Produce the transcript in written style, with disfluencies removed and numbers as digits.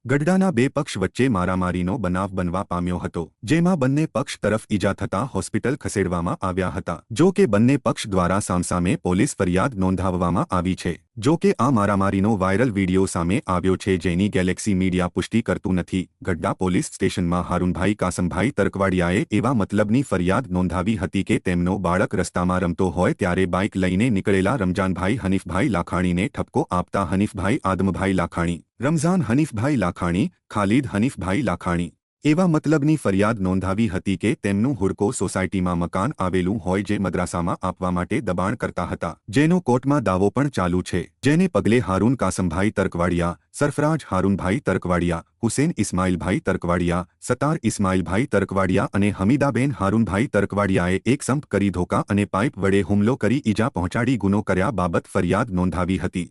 ગઢડાના બે પક્ષ વચ્ચે મારામારીનો બનાવ બનવા પામ્યો હતો, જેમાં બંને પક્ષ તરફ ઈજા થતા હોસ્પિટલ ખસેડવામાં આવ્યા હતા। જો કે બંને પક્ષ દ્વારા સામસામે પોલીસ ફરિયાદ નોંધાવવામાં આવી છે। જો કે આ મારામારીનો વાયરલ વિડીયો સામે આવ્યો છે, જેની ગેલેક્સી મીડિયા પુષ્ટિ કરતું નથી। ગઢડા પોલીસ સ્ટેશનમાં હારૂનભાઈ કાસમભાઈ તરકવાડિયાએ એવા મતલબની ફરિયાદ નોંધાવી હતી કે તેમનો બાળક રસ્તામાં રમતો હોય ત્યારે બાઇક લઈને નીકળેલા રમજાનભાઈ હનીફભાઈ લાખાણીને ઠપકો આપતા હનીફભાઈ આદમભાઈ લાખાણી, રમઝાન હનીફભાઈ લાખાણી, ખાલિદ હનીફભાઈ લાખાણી એવા મતલબની ફરિયાદ નોંધાવી હતી કે તેમનું હુડકો સોસાયટીમાં મકાન આવેલું હોય જે મદ્રાસામાં આપવા માટે દબાણ કરતા હતા, જેનો કોર્ટમાં દાવો પણ ચાલુ છે। જેને પગલે હારૂન કાસમભાઈ તરકવાડિયા, સરફરાજ હારૂનભાઈ તરકવાડિયા, હુસેન ઇસ્માઇલભાઈ તરકવાડિયા, સતાર ઇસ્માઇલભાઈ તરકવાડિયા અને હમીદાબેન હારૂનભાઈ તરકવાડિયાએ એકસંપ કરી ધોકા અને પાઇપ વડે હુમલો કરી ઈજા પહોંચાડી ગુનો કર્યા બાબત ફરિયાદ નોંધાવી હતી।